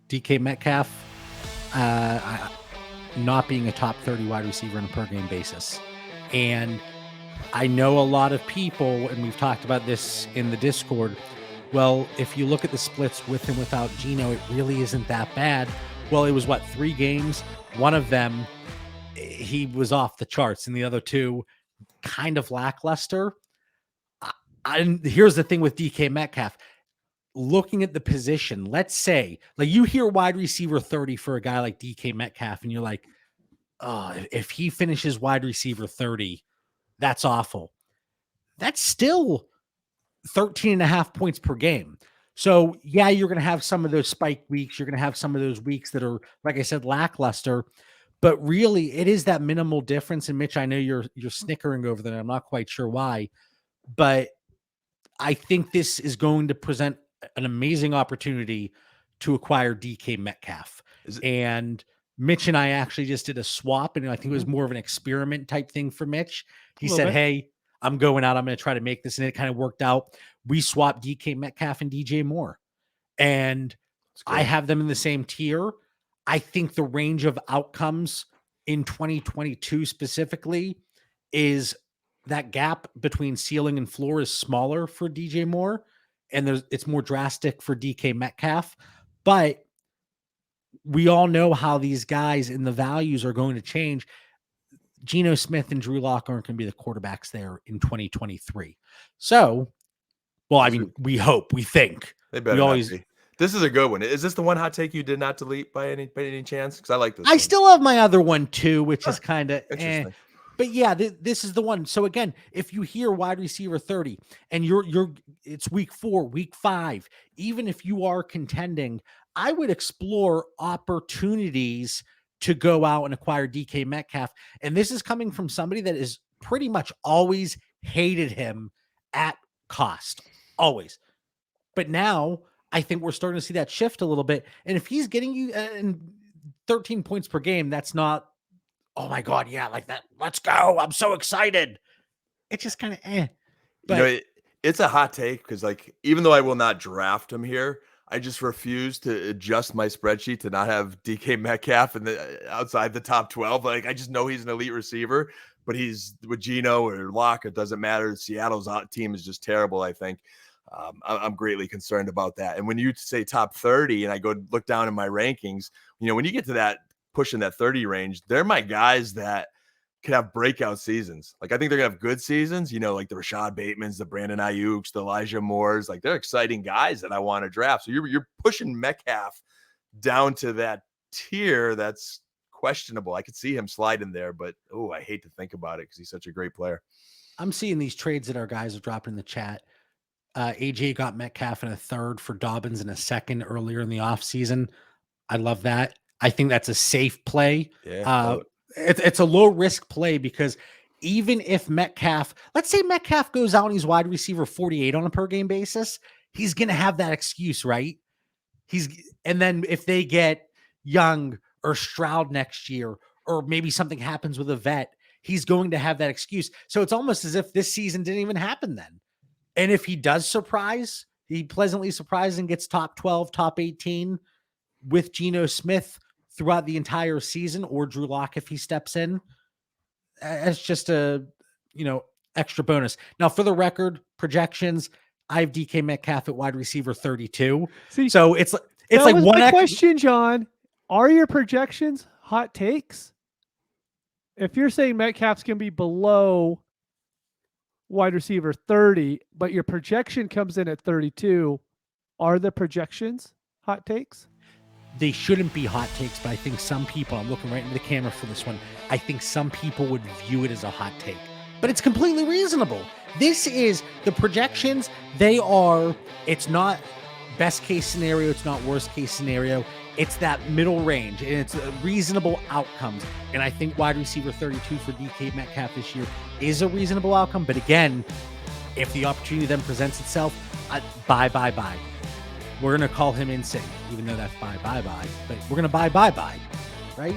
DK Metcalf not being a top 30 wide receiver on a per game basis. And I know a lot of people, and we've talked about this in the Discord, well, if you look at the splits with and without Geno, it really isn't that bad. Well, it was 3 games? One of them, he was off the charts, and the other 2 kind of lackluster. Here's the thing with DK Metcalf. Looking at the position, let's say, like you hear wide receiver 30 for a guy like DK Metcalf, and you're like, oh, if he finishes wide receiver 30, that's awful. That's still 13 and a half points per game. So yeah, you're going to have some of those spike weeks. You're going to have some of those weeks that are, like I said, lackluster, but really it is that minimal difference. And Mitch, I know you're snickering over that. I'm not quite sure why, but I think this is going to present an amazing opportunity to acquire DK Metcalf. And Mitch and I actually just did a swap, and I think it was more of an experiment type thing for Mitch. He said, hey, I'm going out. I'm going to try to make this. And it kind of worked out. We swapped DK Metcalf and DJ Moore. And I have them in the same tier. I think the range of outcomes in 2022 specifically is that gap between ceiling and floor is smaller for DJ Moore. And it's more drastic for DK Metcalf. But we all know how these guys in the values are going to change. Geno Smith and Drew Lock aren't going to be the quarterbacks there in 2023. So, well, I mean, we hope, we think. They better not be. This is a good one. Is this the one hot take you did not delete by any chance? Because I like this. I still have my other one too, which is kind of interesting. But yeah, this is the one. So again, if you hear wide receiver 30 and it's week 4, week 5, even if you are contending, I would explore opportunities to go out and acquire DK Metcalf. And this is coming from somebody that is pretty much always hated him at cost, always. But now I think we're starting to see that shift a little bit. And if he's getting you 13 points per game, that's not, oh my God, yeah, like that. Let's go. I'm so excited. It's just kind of But it's a hot take because, like, even though I will not draft him here, I just refuse to adjust my spreadsheet to not have DK Metcalf outside the top 12. Like, I just know he's an elite receiver, but he's with Geno or Locke. It doesn't matter. Seattle's team is just terrible, I think. I'm greatly concerned about that. And when you say top 30 and I go look down in my rankings, when you get to that, pushing that 30 range, they're my guys that can have breakout seasons. Like, I think they're gonna have good seasons, like the Rashad Batemans, the Brandon Ayuks, the Elijah Moores. Like, they're exciting guys that I want to draft. So you're pushing Metcalf down to that tier that's questionable. I could see him slide in there, but I hate to think about it because he's such a great player. I'm seeing these trades that our guys are dropping in the chat. AJ got Metcalf in a third for Dobbins in a second earlier in the offseason. I love that. I think that's a safe play. Yeah. It's a low risk play because even if Metcalf, let's say Metcalf goes out and he's wide receiver 48 on a per game basis, he's going to have that excuse, right? And then if they get Young or Stroud next year, or maybe something happens with a vet, he's going to have that excuse. So it's almost as if this season didn't even happen then. And if he does surprise, he pleasantly surprises and gets top 12, top 18 with Geno Smith throughout the entire season, or Drew Lock if he steps in, it's just a extra bonus. Now, for the record, projections, I have DK Metcalf at wide receiver 32. So it's like one question, John. Are your projections hot takes? If you're saying Metcalf's going to be below wide receiver 30, but your projection comes in at 32, are the projections hot takes? They shouldn't be hot takes, but I think some people, I'm looking right into the camera for this one, I think some people would view it as a hot take, but it's completely reasonable. This is the projections. It's not best case scenario. It's not worst case scenario. It's that middle range, and it's reasonable outcomes. And I think wide receiver 32 for DK Metcalf this year is a reasonable outcome. But again, if the opportunity then presents itself, buy. We're going to call him insane, even though that's buy. But we're going to buy, right?